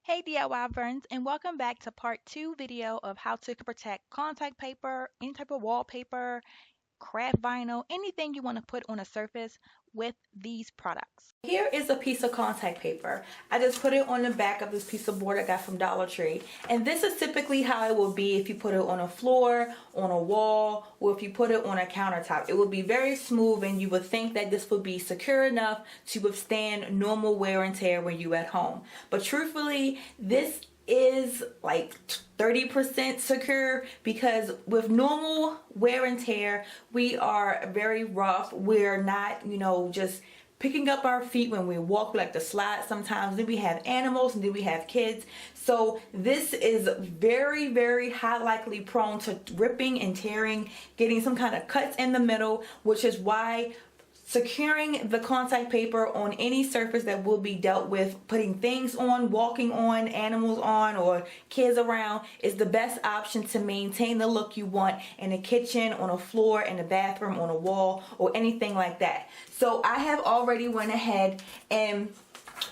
Hey DIY friends, and welcome back to part 2 video of how to protect contact paper, any type of wallpaper, craft vinyl, anything you want to put on a surface with these products. Here is a piece of contact paper. I just put it on the back of this piece of board I got from Dollar Tree. And this is typically how it will be if you put it on a floor, on a wall, or if you put it on a countertop. It would be very smooth and you would think that this would be secure enough to withstand normal wear and tear when you're at home. But truthfully, this is like 30% secure because with normal wear and tear, we are very rough. We're not, just picking up our feet when we walk, like the slide sometimes. Then we have animals and then we have kids. So this is very, very high likely prone to ripping and tearing, getting some kind of cuts in the middle, which is why securing the contact paper on any surface that will be dealt with, putting things on, walking on, animals on, or kids around is the best option to maintain the look you want in a kitchen, on a floor, in a bathroom, on a wall, or anything like that. So I have already went ahead and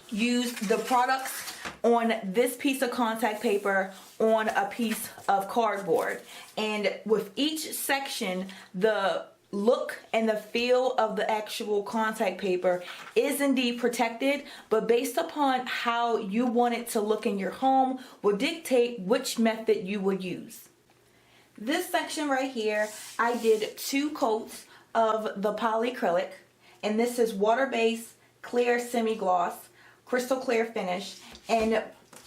used the products on this piece of contact paper on a piece of cardboard. And with each section, the look and the feel of the actual contact paper is indeed protected, but based upon how you want it to look in your home will dictate which method you will use. This section right here, I did 2 coats of the polyacrylic, and this is water-based clear semi-gloss crystal clear finish. And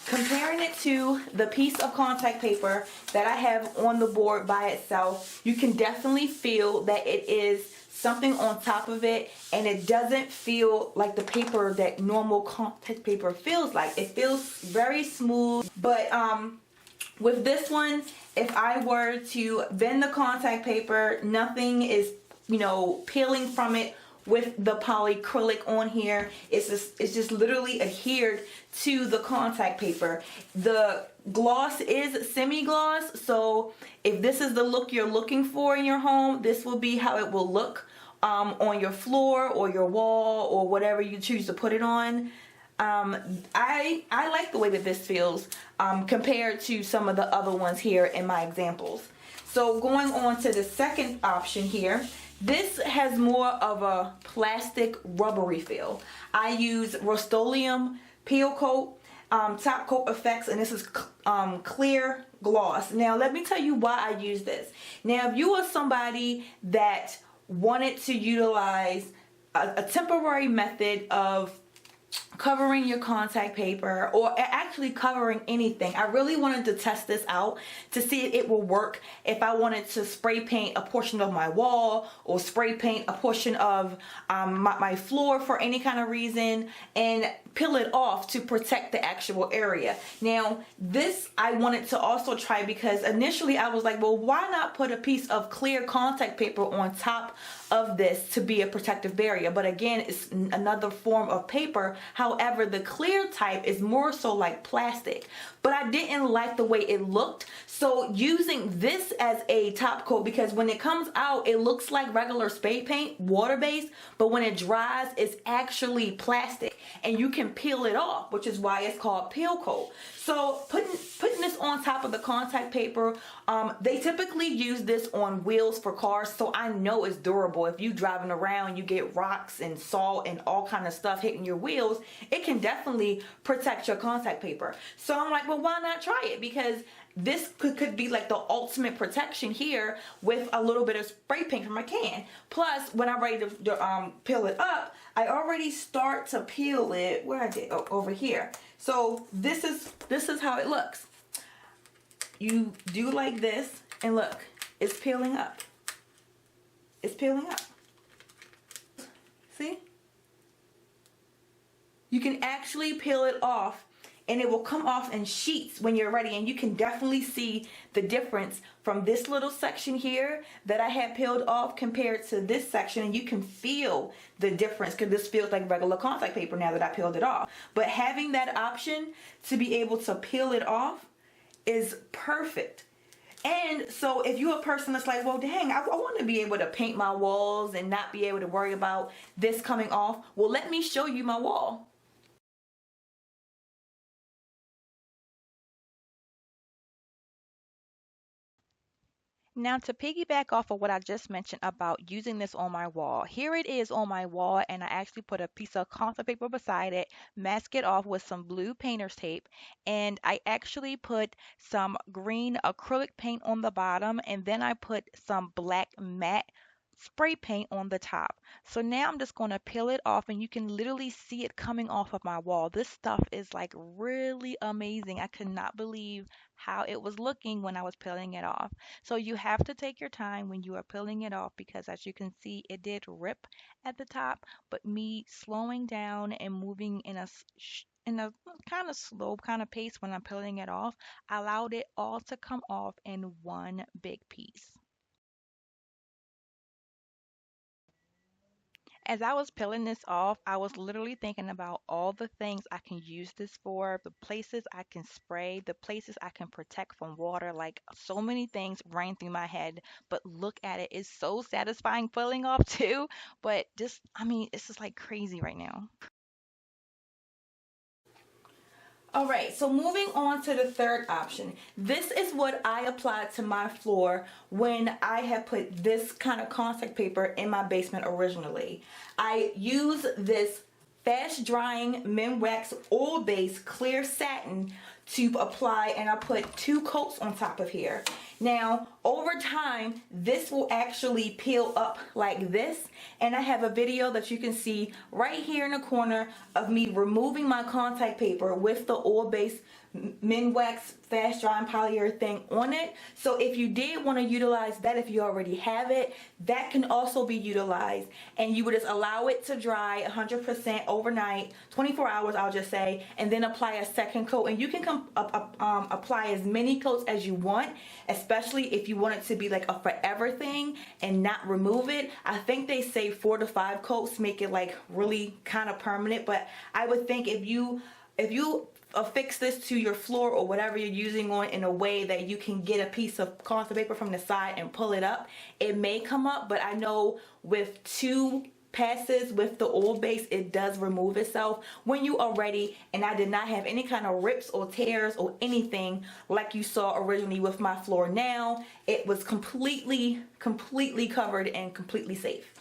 comparing it to the piece of contact paper that I have on the board by itself, you can definitely feel that it is something on top of it, and it doesn't feel like the paper that normal contact paper feels like. It feels very smooth, but with this one, if I were to bend the contact paper, nothing is, peeling from it. With the polyacrylic on here, it's just literally adhered to the contact paper. The gloss is semi-gloss, so if this is the look you're looking for in your home, this will be how it will look on your floor or your wall or whatever you choose to put it on. I like the way that this feels compared to some of the other ones here in my examples. So going on to the second option here, this has more of a plastic rubbery feel. I use Rust-Oleum Peel Coat, Top Coat Effects, and this is clear gloss. Now let me tell you why I use this. Now if you are somebody that wanted to utilize a temporary method of covering your contact paper, or actually covering anything, I really wanted to test this out to see if it will work if I wanted to spray paint a portion of my wall or spray paint a portion of my floor for any kind of reason and peel it off to protect the actual area. Now this I wanted to also try because initially I was like, well, why not put a piece of clear contact paper on top of this to be a protective barrier? But again, it's another form of paper. However, the clear type is more so like plastic, but I didn't like the way it looked. So using this as a top coat, because when it comes out, it looks like regular spray paint, water-based, but when it dries, it's actually plastic and you can peel it off, which is why it's called peel coat. So putting this on top of the contact paper, they typically use this on wheels for cars, so I know it's durable. If you driving around, you get rocks and salt and all kind of stuff hitting your wheels, it can definitely protect your contact paper. So I'm like, well, why not try it? Because this could be like the ultimate protection here with a little bit of spray paint from a can. Plus, when I'm ready to peel it up, I already start to peel it. Where I did? Oh, over here. So this is how it looks. You do like this, and look, it's peeling up. It's peeling up. See? You can actually peel it off, and it will come off in sheets when you're ready, and you can definitely see the difference from this little section here that I had peeled off compared to this section, and you can feel the difference because this feels like regular contact paper now that I peeled it off. But having that option to be able to peel it off is perfect. And so if you're a person that's like, well, dang, I want to be able to paint my walls and not be able to worry about this coming off, well, let me show you my wall. Now, to piggyback off of what I just mentioned about using this on my wall, here it is on my wall, and I actually put a piece of concept paper beside it, mask it off with some blue painter's tape, and I actually put some green acrylic paint on the bottom, and then I put some black matte spray paint on the top. So now I'm just going to peel it off, and you can literally see it coming off of my wall. This stuff is like really amazing. I could not believe how it was looking when I was peeling it off. So you have to take your time when you are peeling it off because as you can see, it did rip at the top, but me slowing down and moving in in a kind of slow kind of pace when I'm peeling it off, allowed it all to come off in one big piece. As I was peeling this off, I was literally thinking about all the things I can use this for, the places I can spray, the places I can protect from water. Like so many things ran through my head. But look at it, it's so satisfying peeling off too. But just, I mean, it's just like crazy right now. All right, so moving on to the third option. This is what I applied to my floor when I had put this kind of contact paper in my basement originally. I use this fast drying Minwax oil based clear satin to apply, and I put 2 coats on top of here. Now over time this will actually peel up like this, and I have a video that you can see right here in the corner of me removing my contact paper with the oil based Minwax fast drying polyurethane on it. So if you did want to utilize that, if you already have it, that can also be utilized, and you would just allow it to dry 100% overnight, 24 hours I'll just say, and then apply a second coat. And you can apply as many coats as you want, especially if you want it to be like a forever thing and not remove it. I think they say 4 to 5 coats make it like really kind of permanent, but I would think if you affix this to your floor or whatever you're using on in a way that you can get a piece of concept paper from the side and pull it up, it may come up. But I know with 2 passes with the oil base, it does remove itself when you are ready. And I did not have any kind of rips or tears or anything like you saw originally with my floor. Now it was completely covered and completely safe.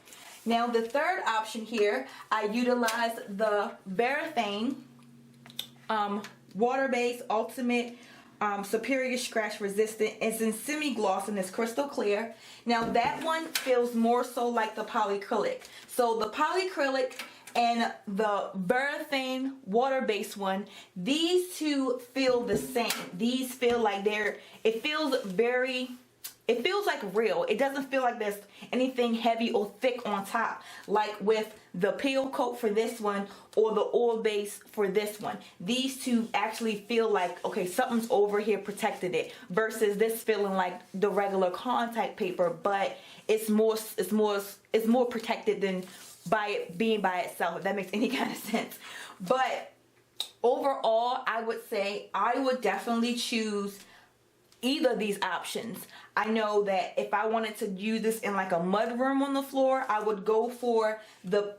Now the third option here, I utilized the Varathane water-based ultimate superior scratch resistant. It's in semi-gloss and it's crystal clear. Now that one feels more so like the polyacrylic. So the polyacrylic and the Varathane water-based one, these two feel the same. These feel like it feels like real. It doesn't feel like there's anything heavy or thick on top, like with the peel coat for this one or the oil base for this one. These two actually feel like, okay, something's over here protected it, versus this feeling like the regular contact paper, but it's more protected than by it being by itself, if that makes any kind of sense. But overall, I would say I would definitely choose either of these options. I know that if I wanted to use this in like a mud room on the floor, I would go for the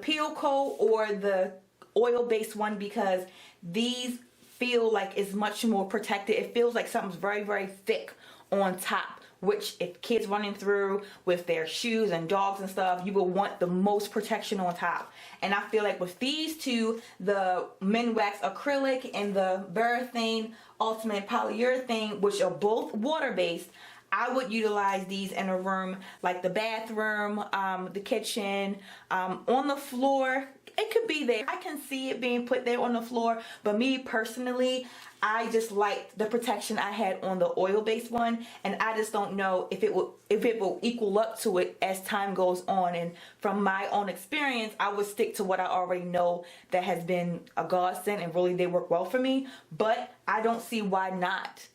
peel coat or the oil based one, because these feel like it's much more protected. It feels like something's very thick on top, which if kids running through with their shoes and dogs and stuff, you will want the most protection on top. And I feel like with these two, the Minwax acrylic and the Varathane ultimate polyurethane, which are both water based, I would utilize these in a room like the bathroom, the kitchen, on the floor. It could be there. I can see it being put there on the floor, but me personally, I just like the protection I had on the oil-based one, and I just don't know if it will equal up to it as time goes on. And from my own experience, I would stick to what I already know that has been a godsend, and really they work well for me. But I don't see why not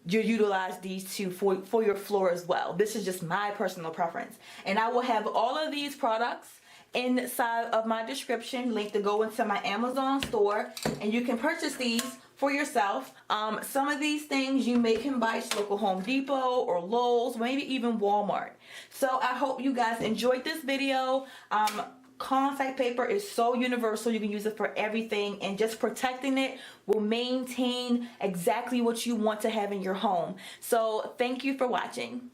you utilize these two for your floor as well. This is just my personal preference, and I will have all of these products inside of my description, link to go into my Amazon store, and you can purchase these for yourself. Some of these things you can buy at local Home Depot or Lowe's, maybe even Walmart. So I hope you guys enjoyed this video. Contact paper is so universal. You can use it for everything, and just protecting it will maintain exactly what you want to have in your home. So thank you for watching.